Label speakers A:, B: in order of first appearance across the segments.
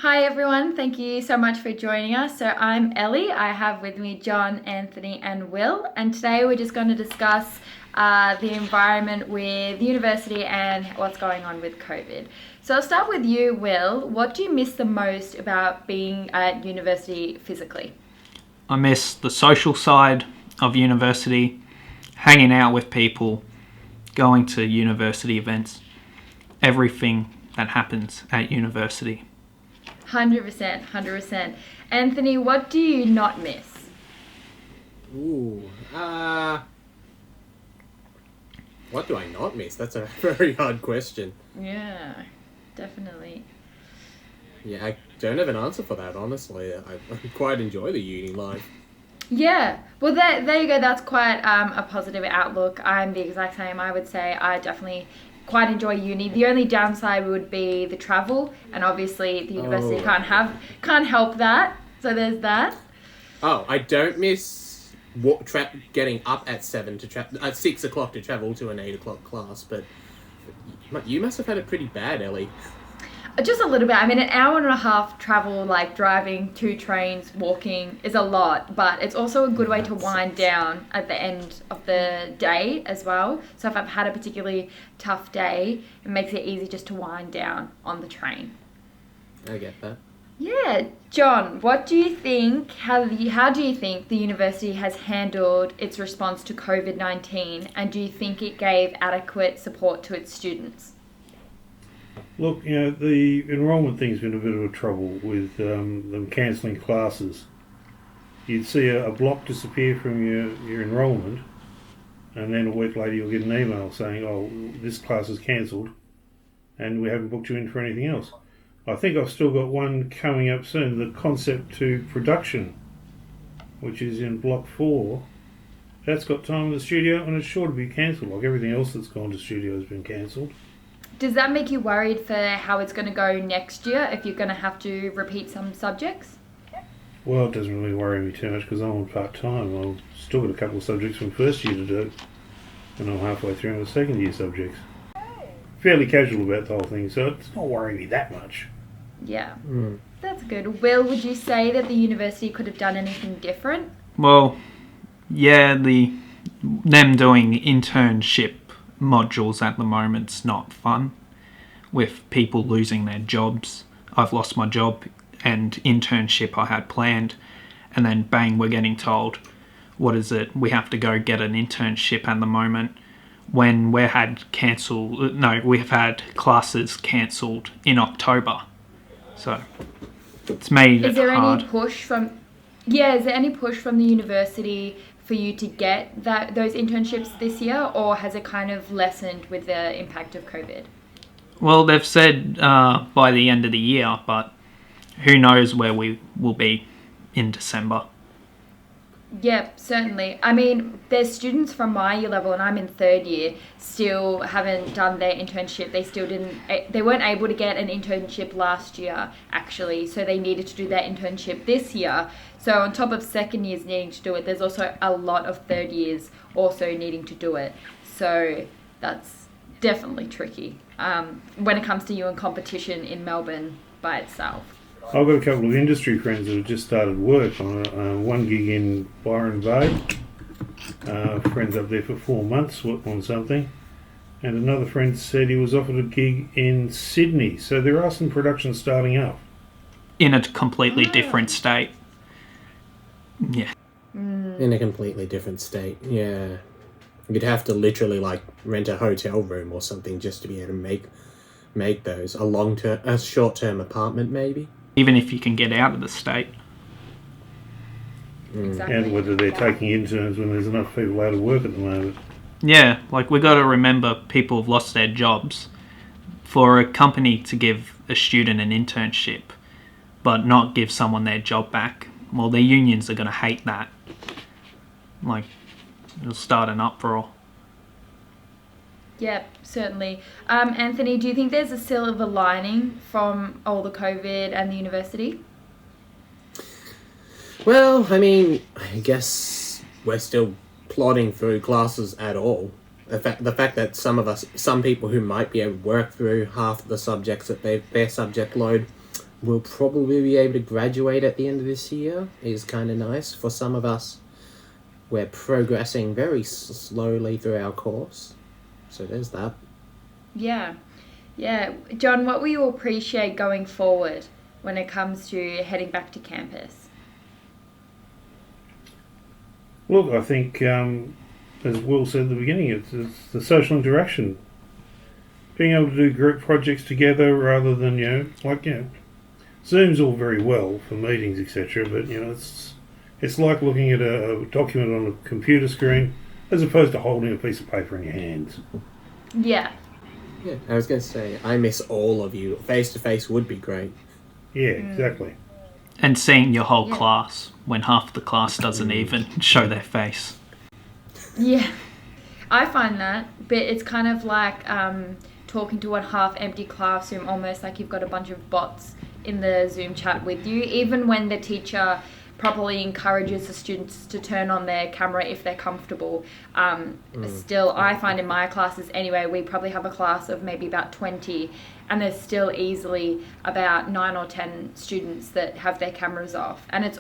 A: Hi everyone, thank you so much for joining us. So I'm Ellie, I have with me John, Anthony and Will, and today we're just going to discuss the environment with the university and what's going on with COVID. So I'll start with you, Will. What do you miss the most about being at university physically?
B: I miss the social side of university, hanging out with people, going to university events, everything that happens at university.
A: 100%, 100%. Anthony, what do you not miss?
C: What do I not miss? That's a very hard question.
A: Yeah, definitely.
C: Yeah, I don't have an answer for that, honestly. I quite enjoy the uni life.
A: Yeah, well, there you go. That's quite a positive outlook. I'm the exact same. I would say I definitely quite enjoy uni. The only downside would be the travel, and obviously the university can't help that. So there's that.
C: Oh, I don't miss getting up at 6 o'clock to travel to an 8 o'clock class, but you must have had it pretty bad, Ellie.
A: Just a little bit. I mean, an hour and a half travel, like driving, 2 trains, walking, is a lot, but it's also a good way to wind down at the end of the day as well. So if I've had a particularly tough day, it makes it easy just to wind down on the train.
C: I get that.
A: Yeah, John, what do you think, how do you think the university has handled its response to COVID-19, and do you think it gave adequate support to its students?
D: Look, the enrolment thing's been a bit of a trouble with them cancelling classes. You'd see a block disappear from your enrolment, and then a week later you'll get an email saying, oh, this class is cancelled, and we haven't booked you in for anything else. I think I've still got one coming up soon, the concept to production, which is in block 4. That's got time in the studio, and it's sure to be cancelled, like everything else that's gone to studio has been cancelled.
A: Does that make you worried for how it's going to go next year, if you're going to have to repeat some subjects?
D: Well, it doesn't really worry me too much because I'm on part-time. I've still got a couple of subjects from first year to do, and I'm halfway through my second year subjects. Fairly casual about the whole thing, so it's not worrying me that much.
A: Yeah, That's good. Will, would you say that the university could have done anything different?
B: Well, yeah, them doing internship modules at the moment's not fun, with people losing their jobs. I've lost my job and internship I had planned, and then bang, we're getting told, we have to go get an internship at the moment, when we have had classes cancelled in October. So it's made it hard.
A: Is there any push from the university for you to get those internships this year, or has it kind of lessened with the impact of COVID?
B: Well, they've said by the end of the year, but who knows where we will be in December.
A: Yeah, certainly. I mean, there's students from my year level, and I'm in 3rd year, still haven't done their internship. They weren't able to get an internship last year, actually, so they needed to do their internship this year. So on top of 2nd years needing to do it, there's also a lot of 3rd years also needing to do it. So that's definitely tricky when it comes to UN competition in Melbourne by itself.
D: I've got a couple of industry friends that have just started work on one gig in Byron Bay. Friends up there for 4 months on something. And another friend said he was offered a gig in Sydney. So there are some productions starting up.
B: In a completely different state. Yeah.
C: In a completely different state, yeah. You'd have to literally rent a hotel room or something just to be able to make those. A short-term apartment maybe.
B: Even if you can get out of the state.
A: Exactly.
D: And whether they're taking interns when there's enough people out of work at the moment.
B: Yeah, we got to remember people have lost their jobs. For a company to give a student an internship but not give someone their job back, well, their unions are going to hate that. It'll start an uproar.
A: Yeah, certainly. Anthony, do you think there's a silver lining from all the COVID and the university?
C: Well, I mean, I guess we're still plodding through classes at all. The fact that some people who might be able to work through half the subjects at their subject load we'll probably be able to graduate at the end of this year is kind of nice. For some of us, we're progressing very slowly through our course. So there's that.
A: Yeah. Yeah. John, what will you appreciate going forward when it comes to heading back to campus?
D: Look, I think, as Will said at the beginning, it's the social interaction. Being able to do group projects together rather than, Zoom's all very well for meetings, etc., but, it's like looking at a document on a computer screen as opposed to holding a piece of paper in your hands.
A: Yeah.
C: Yeah, I was going to say, I miss all of you. Face-to-face would be great.
D: Yeah, exactly.
B: And seeing your whole class when half the class doesn't even show their face.
A: Yeah. I find that, but it's kind of like talking to a half-empty classroom, almost like you've got a bunch of bots in the Zoom chat with you, even when the teacher properly encourages the students to turn on their camera if they're comfortable. Still, I find in my classes anyway, we probably have a class of maybe about 20, and there's still easily about 9 or 10 students that have their cameras off, and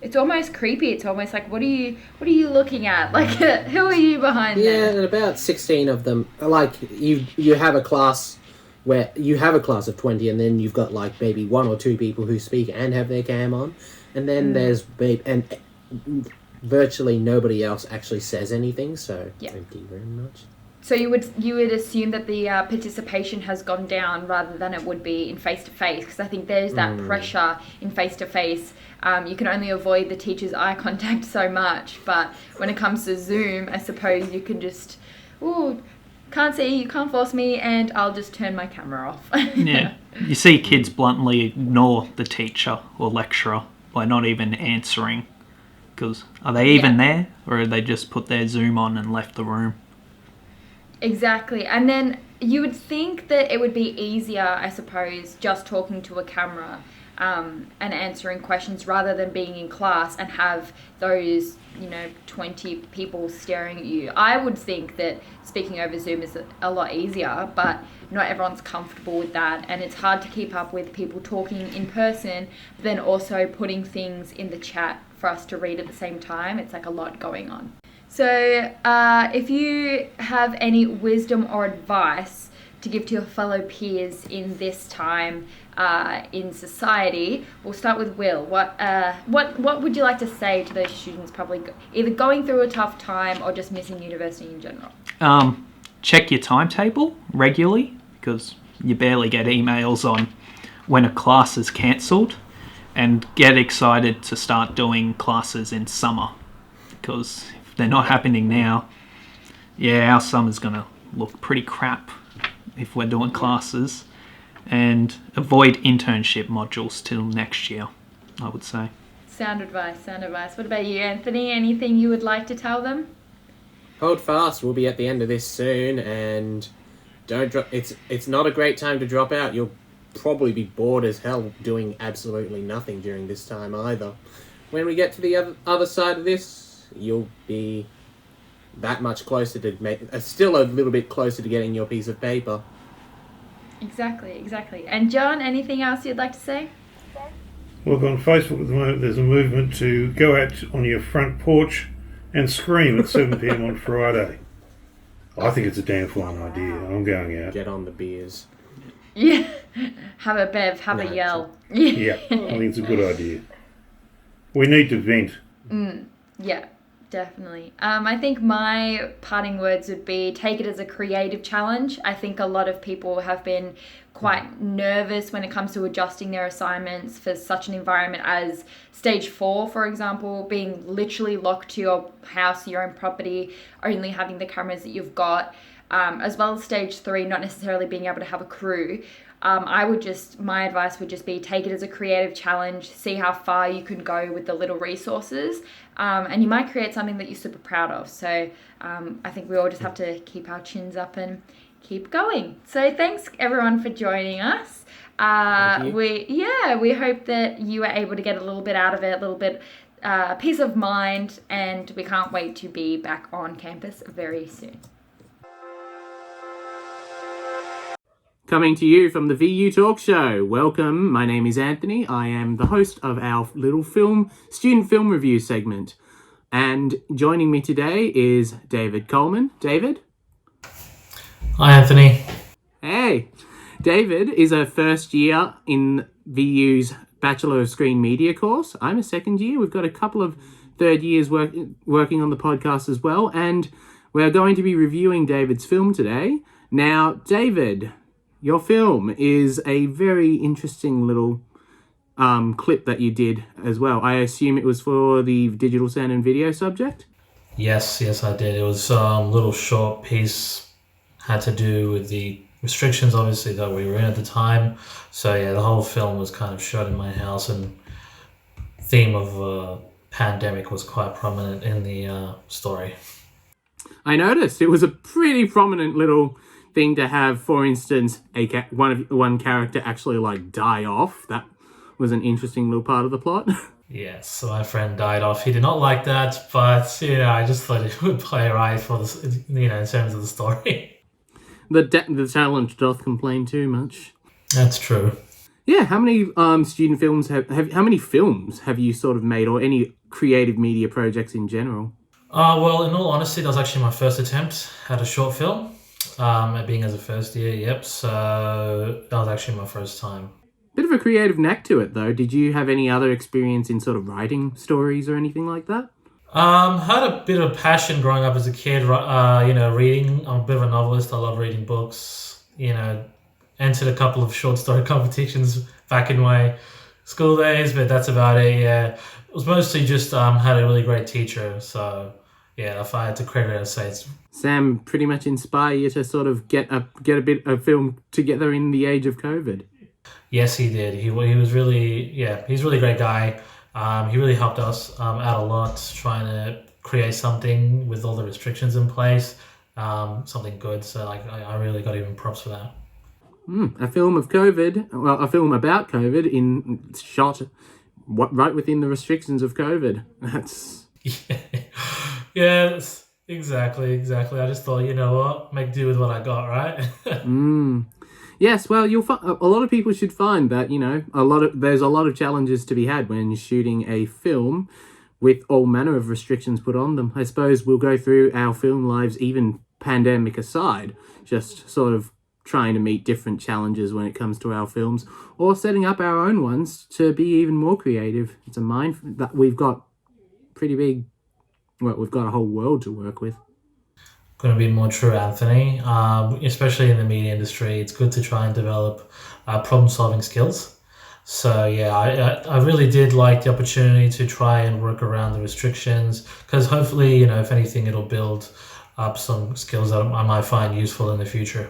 A: it's almost creepy. It's almost like, what are you looking at? Like, who are you behind
C: Yeah,
A: there?
C: and about 16 of them, like, you have a class where you have a class of 20, and then you've got, like, maybe 1 or 2 people who speak and have their cam on, and then there's and virtually nobody else actually says anything, so thank you very much.
A: So you would assume that the participation has gone down rather than it would be in face-to-face, because I think there's that pressure in face-to-face. You can only avoid the teacher's eye contact so much, but when it comes to Zoom, I suppose you can just, can't see, you can't force me, and I'll just turn my camera off.
B: Yeah. You see kids bluntly ignore the teacher or lecturer by not even answering, because are they even there, or have they just put their Zoom on and left the room?
A: Exactly. And then you would think that it would be easier, I suppose, just talking to a camera and answering questions rather than being in class and have those, 20 people staring at you. I would think that speaking over Zoom is a lot easier, but not everyone's comfortable with that, and it's hard to keep up with people talking in person, but then also putting things in the chat for us to read at the same time. It's like a lot going on. So if you have any wisdom or advice to give to your fellow peers in this time in society, we'll start with Will. What would you like to say to those students probably either going through a tough time or just missing university in general?
B: Check your timetable regularly, because you barely get emails on when a class is cancelled, and get excited to start doing classes in summer, because if they're not happening now, our summer's going to look pretty crap if we're doing classes. And avoid internship modules till next year, I would say. Sound advice.
A: What about you, Anthony? Anything you would like to tell them?
C: Hold fast, we'll be at the end of this soon, and don't drop. It's not a great time to drop out. You'll probably be bored as hell doing absolutely nothing during this time either. When we get to the other side of this, you'll be that much closer to still a little bit closer to getting your piece of paper.
A: Exactly. And John, anything else you'd like to say?
D: Look, on Facebook at the moment, there's a movement to go out on your front porch and scream at 7 p.m. on Friday. I think it's a damn fine idea. I'm going out.
C: Get on the beers.
A: Yeah. Have a bev, have a yell.
D: Yeah, I think it's a good idea. We need to vent.
A: Yeah. Definitely. I think my parting words would be take it as a creative challenge. I think a lot of people have been quite nervous when it comes to adjusting their assignments for such an environment as stage 4, for example, being literally locked to your house, your own property, only having the cameras that you've got, as well as stage 3, not necessarily being able to have a crew. My advice would just be take it as a creative challenge, see how far you can go with the little resources, and you might create something that you're super proud of. So I think we all just have to keep our chins up and keep going. So thanks everyone for joining us. We hope that you were able to get a little bit out of it, a little bit peace of mind, and we can't wait to be back on campus very soon.
C: coming to you from the VU Talk Show. Welcome, my name is Anthony. I am the host of our little student film review segment. And joining me today is David Coleman. David?
E: Hi, Anthony.
C: Hey. David is a first year in VU's Bachelor of Screen Media course. I'm a second year. We've got a couple of third years working on the podcast as well. And we're going to be reviewing David's film today. Now, David, your film is a very interesting little clip that you did as well. I assume it was for the digital sound and video subject?
E: Yes, I did. It was a little short piece, had to do with the restrictions, obviously, that we were in at the time. So, yeah, the whole film was kind of shot in my house, and theme of pandemic was quite prominent in the story.
C: I noticed it was a pretty prominent little thing to have. For instance, one character actually die off. That was an interesting little part of the plot.
E: Yes, so my friend died off. He did not like that, but I just thought it would play right for this, in terms of the story.
C: The challenge doth complain too much.
E: That's true.
C: Yeah, how many student films how many films have you sort of made, or any creative media projects in general?
E: Well, in all honesty, that was actually my first attempt at a short film. Being as a first year, yep. So that was actually my first time.
C: Bit of a creative knack to it, though. Did you have any other experience in sort of writing stories or anything like that?
E: Had a bit of passion growing up as a kid. Reading. I'm a bit of a novelist. I love reading books. Entered a couple of short story competitions back in my school days, but that's about it. Yeah, it was mostly just had a really great teacher. So yeah, if I had to credit it, I'd say it's
C: Sam pretty much inspire you to sort of get a bit of film together in the age of COVID.
E: Yes, he did. He was really, he's a really great guy. He really helped us out a lot, trying to create something with all the restrictions in place, something good. So I really got even props for that.
C: A film of COVID, a film about COVID shot right within the restrictions of COVID. That's...
E: Yes, exactly. I just thought, you know what, make do with what I got, right?
C: Yes, well, a lot of people should find that, there's a lot of challenges to be had when shooting a film with all manner of restrictions put on them. I suppose we'll go through our film lives, even pandemic aside, just sort of trying to meet different challenges when it comes to our films, or setting up our own ones to be even more creative. It's a mind that we've got pretty big. Well, we've got a whole world to work with.
E: Going to be more true, Anthony. Especially in the media industry, it's good to try and develop problem-solving skills. So yeah, I really did like the opportunity to try and work around the restrictions, because hopefully, if anything, it'll build up some skills that I might find useful in the future.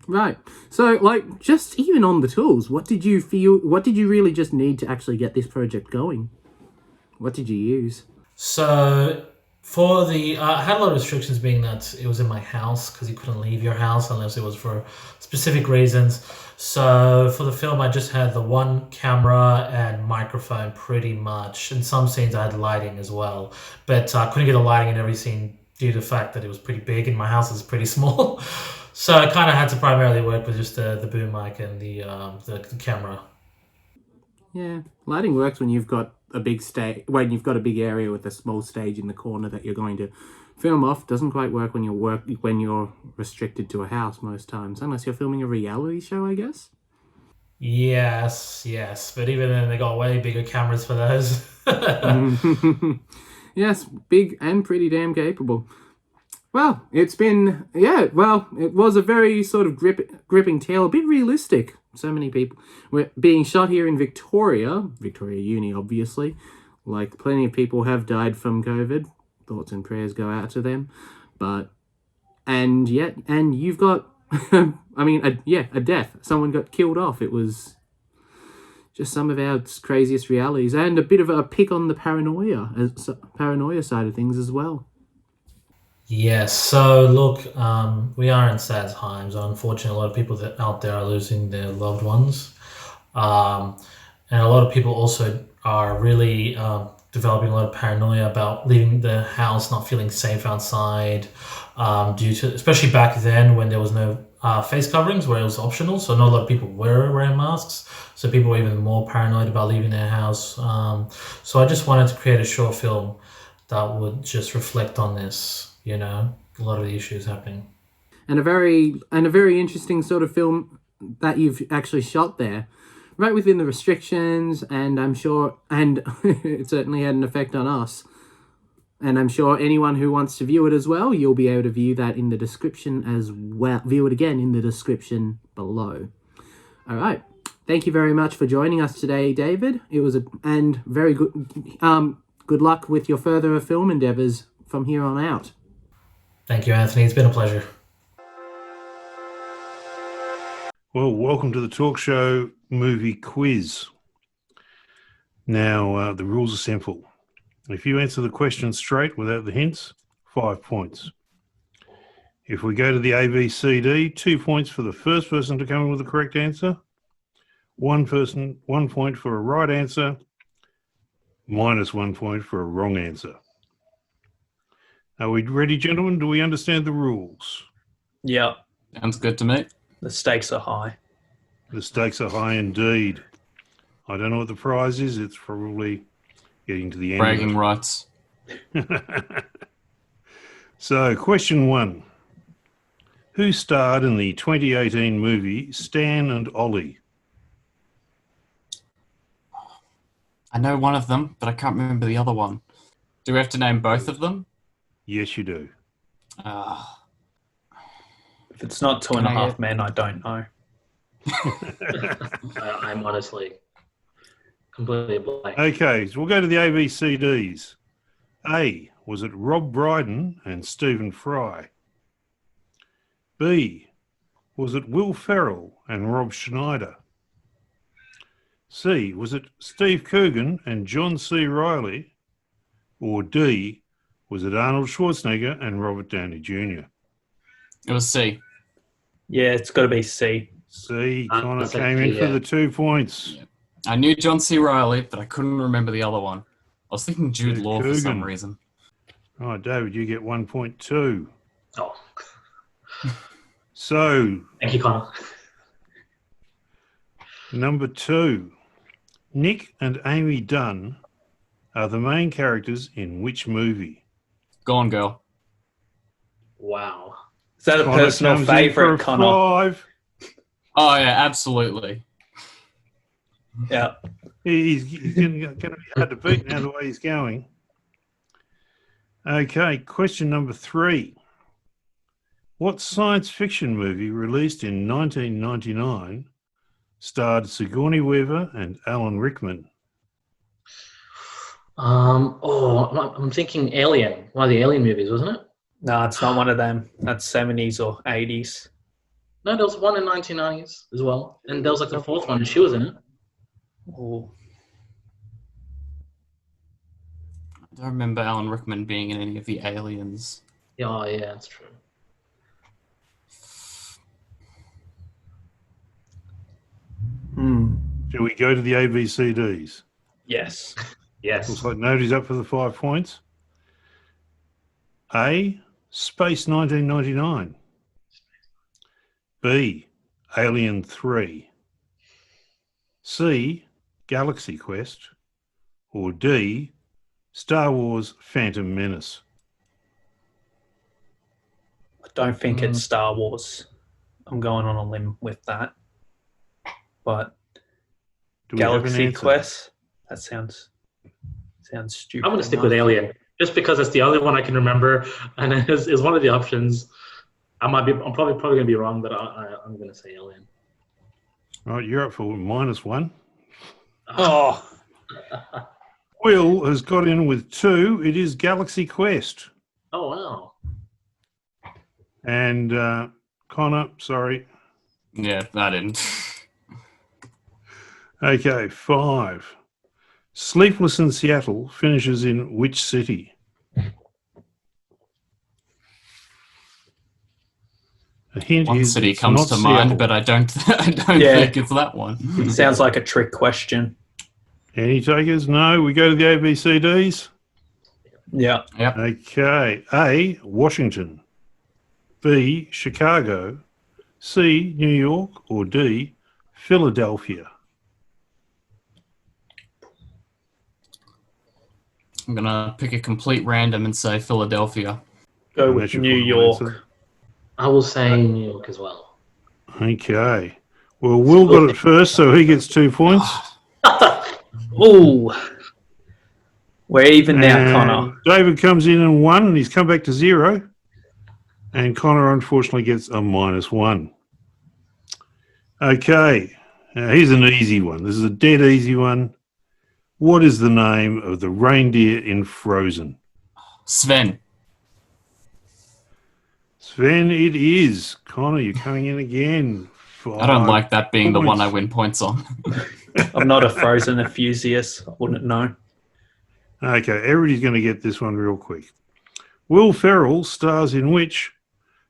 C: Right. So, just even on the tools, what did you really just need to actually get this project going? What did you use?
E: So, for the... I had a lot of restrictions, being that it was in my house, because you couldn't leave your house unless it was for specific reasons. So, for the film, I just had the one camera and microphone pretty much. In some scenes, I had lighting as well. But I couldn't get the lighting in every scene due to the fact that it was pretty big and my house is pretty small. So I kind of had to primarily work with just the boom mic and the camera.
C: Yeah, lighting works when you've got a big when you've got a big area with a small stage in the corner that you're going to film off. Doesn't quite work when you're restricted to a house most times, unless you're filming a reality show, I guess.
E: Yes, but even then they got way bigger cameras for those.
C: Yes, big and pretty damn capable. Well, it was a very sort of gripping tale, a bit realistic. So many people. We're being shot here in Victoria Uni, obviously. Like, plenty of people have died from COVID. Thoughts and prayers go out to them. And you've got, a death. Someone got killed off. It was just some of our craziest realities, and a bit of a pick on the paranoia side of things as well.
E: Yes, so look, we are in sad times. Unfortunately, a lot of people out there are losing their loved ones. And a lot of people also are really developing a lot of paranoia about leaving the house, not feeling safe outside, due to, especially back then when there was no face coverings where it was optional, so not a lot of people were wearing masks. So people were even more paranoid about leaving their house. So I just wanted to create a short film that would just reflect on this. A lot of the issues happening.
F: And a very interesting sort of film that you've actually shot there, right within the restrictions, and I'm sure, and it certainly had an effect on us. And I'm sure anyone who wants to view it as well, you'll be able to view that in the description as well. View it again in the description below. All right. Thank you very much for joining us today, David. It was and very good. Good luck with your further film endeavors from here on out.
E: Thank you, Anthony. It's been a pleasure.
D: Well, welcome to the talk show movie quiz. Now, the rules are simple. If you answer the question straight without the hints, 5 points. If we go to the A, B, C, D, 2 points for the first person to come in with the correct answer. 1 point for a right answer, -1 point for a wrong answer. Are we ready, gentlemen? Do we understand the rules?
B: Yeah.
G: Sounds good to me.
B: The stakes are high.
D: The stakes are high indeed. I don't know what the prize is. It's probably getting to the end.
G: Bragging rights.
D: So, question 1. Who starred in the 2018 movie Stan and Ollie?
G: I know one of them, but I can't remember the other one. Do we have to name both of them?
D: Yes, you do.
B: If it's not Two and a Half Men, I don't know.
E: I'm honestly completely blank.
D: Okay, so we'll go to the ABCDs. A, was it Rob Brydon and Stephen Fry? B, was it Will Ferrell and Rob Schneider? C, was it Steve Coogan and John C. Reilly? Or D, was it Arnold Schwarzenegger and Robert Downey Jr.?
G: It was C.
B: Yeah, it's got to be C.
D: C, Connor came in for the 2 points.
G: Yeah. I knew John C. Reilly, but I couldn't remember the other one. I was thinking Jude Law for some reason.
D: All right, David, you get 1 point too.
E: Oh,
D: So,
E: thank you, Connor.
D: number 2. Nick and Amy Dunn are the main characters in which movie?
G: Gone Girl.
E: Wow.
B: Is that a
D: Connor
B: personal
D: comes in for
B: favourite,
D: a
B: Connor?
D: 5.
G: Oh, yeah, absolutely.
B: Yeah.
D: He's going to be hard to beat now the way he's going. Okay, question number 3. What science fiction movie released in 1999 starred Sigourney Weaver and Alan Rickman?
E: I'm thinking Alien. One of the Alien movies, wasn't it?
B: No, it's not one of them. That's 70s or 80s.
E: No, there was one in 1990s as well. And there was like the fourth one, and she was in it.
B: Oh.
G: I don't remember Alan Rickman being in any of the Aliens.
E: Oh, yeah, that's true.
D: Shall we go to the ABCDs?
B: Yes.
E: Yes.
D: Looks like nobody's up for the 5 points. A, Space 1999. B, Alien 3. C, Galaxy Quest. Or D, Star Wars Phantom Menace.
B: I don't think it's Star Wars. I'm going on a limb with that. But
D: Do we have an
B: Galaxy
D: answer?
B: Quest? That sounds stupid.
E: I'm going to stick with Alien, just because it's the only one I can remember, and it's one of the options. I'm probably going to be wrong, but I'm going to say Alien.
D: Right, you're up for -1.
B: Oh,
D: Will has got in with 2. It is Galaxy Quest.
E: Oh, wow.
D: And Connor, sorry.
G: Yeah, I didn't.
D: Okay, 5. Sleepless in Seattle finishes in which city? A hint
G: One
D: is
G: city
D: it's
G: comes
D: not
G: to
D: Seattle.
G: mind, but I don't
B: Yeah.
G: think it's that one.
B: sounds like a trick question.
D: Any takers? No. We go to the ABCDs.
B: Yeah.
D: Okay. A, Washington. B, Chicago. C, New York, or D, Philadelphia?
G: I'm gonna pick a complete random and say Philadelphia.
B: Go
D: And
B: with
D: that's your
B: New
D: final
B: York.
D: answer?
H: I will say New York as well.
D: Okay. Well, Will got it first, so he gets 2 points.
B: Ooh. We're even now,
D: And
B: Connor.
D: David comes in and 1, and he's come back to 0. And Connor, unfortunately, gets a -1. Okay. Now, here's an easy one. This is a dead easy one. What is the name of the reindeer in Frozen?
G: Sven.
D: Sven, it is. Connor, you're coming in again.
G: I don't like that being the one I
D: points.
G: win points on.
B: I'm not a Frozen enthusiast. I wouldn't know.
D: Okay, everybody's going to get this one real quick. Will Ferrell stars in which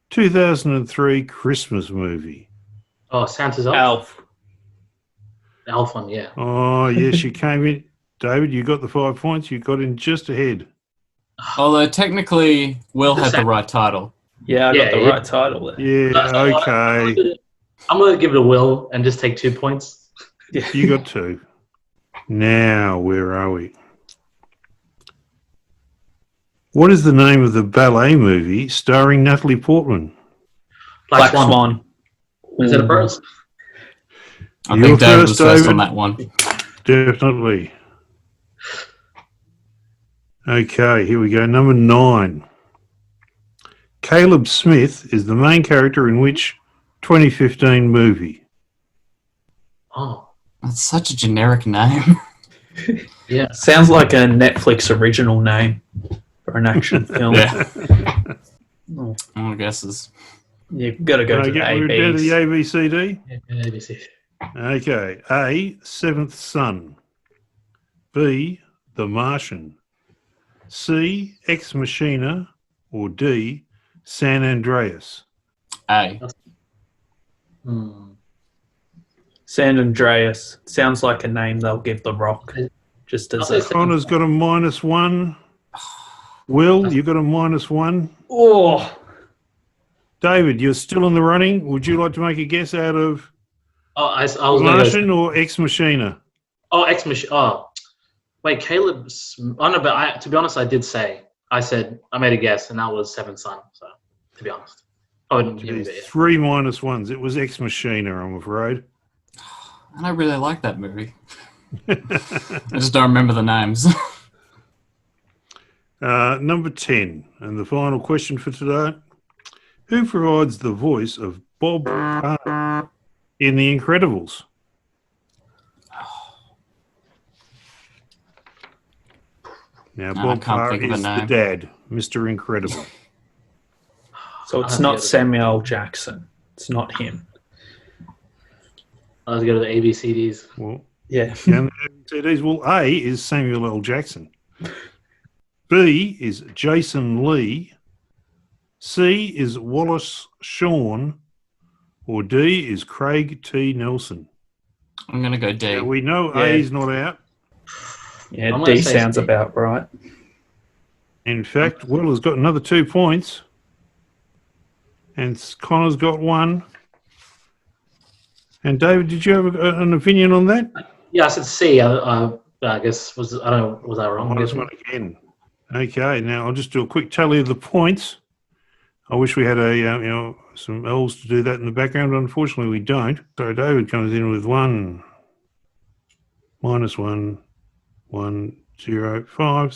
D: 2003 Christmas movie?
H: Oh, Santa's Elf?
B: Alf.
H: The Elf one, yeah.
D: Oh, yes, you came in. David, you got the 5 points. You got in just ahead.
G: Although technically, Will had the right title.
B: Yeah, I got the
H: Yeah,
B: right title there.
D: Yeah, okay.
H: I'm going to give it a Will and just take 2 points.
D: You got 2. Now, where are we? What is the name of the ballet movie starring Natalie Portman?
H: Black
B: Black Swan.
H: Is it a first?
G: I
D: You're
G: think David
D: first,
G: was first on
D: David.
G: that one.
D: Definitely. Okay, here we go. Number 9. Caleb Smith is the main character in which 2015 movie?
H: Oh,
G: That's such a generic name.
H: yeah.
B: Sounds like a Netflix original name for an action film.
G: Yeah.
B: Oh,
G: All guesses.
B: you've got to
D: Can
B: go
D: I
B: to
D: get
B: the
D: rid of the
B: ABs.
D: ABCD?
H: ABC.
D: Okay. A, Seventh Son. B, The Martian. C, Ex Machina. Or D, San Andreas.
G: A.
H: Hmm.
B: San Andreas. Sounds like a name they'll give The Rock. Just as a...
D: Connor's got a -1. Will, you got a -1.
B: Oh,
D: David, you're still in the running. Would you like to make a guess out of
H: Oh, I was
D: The
H: going to go.
D: Martian or Ex Machina?
H: Oh, Ex Machina. Oh, wait, Caleb. Oh, no, but to be honest, I did say. I said, I made a guess, and that was Seventh Son. So, to be honest. I wouldn't give it.
D: 3 -1s. It was Ex Machina, I'm afraid.
G: And I really like that movie. I just don't remember the names.
D: Number 10, and the final question for today. Who provides the voice of Bob Parr in The Incredibles? Now,
G: No, I
D: Bob
G: can't
D: Parr
G: think of a
D: is the
G: name.
D: dad, Mr. Incredible.
B: so it's
H: I'll
B: not
H: have to go
B: Samuel Jackson. It's not him.
H: Let's go to the ABCDs.
D: Well,
B: Yeah.
D: and the ABCDs, well, A is Samuel L. Jackson. B is Jason Lee. C is Wallace Shawn. Or D is Craig T. Nelson.
G: I'm going to go D.
D: Now, we know
B: Yeah.
D: A is not out.
B: Yeah,
H: I'm gonna
B: D
H: say
B: sounds
H: C.
B: about right.
D: In fact, Will has got another 2 points. And Connor's got 1. And David, did you have an opinion on that?
H: Yeah, I said C. I guess I don't know. Was I wrong?
D: Minus 1 again. Okay, now I'll just do a quick tally of the points. I wish we had some L's to do that in the background. Unfortunately, we don't. So David comes in with 1, -1, 1, 0, 5,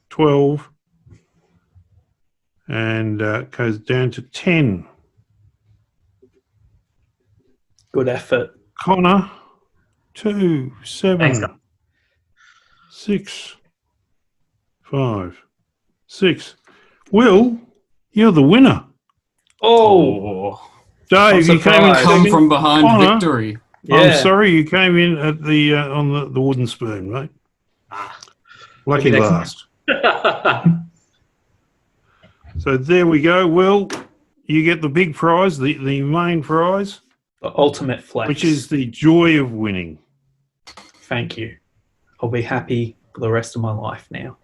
D: 12, and goes down to 10.
B: Good effort.
D: Connor, 2, 7,
H: Thanks, guys.
D: 6, 5, 6. Will, you're the winner.
B: Oh,
D: Dave, you came in
B: surprised.
G: Come
D: second.
G: from behind
D: Connor,
G: victory.
B: yeah.
D: I'm sorry you came in at the on the wooden spoon, mate. Lucky
H: Maybe next
D: last. So there we go. Will, you get the big prize, the main prize,
B: The ultimate flex.
D: which is the joy of winning.
B: Thank you. I'll be happy for the rest of my life now.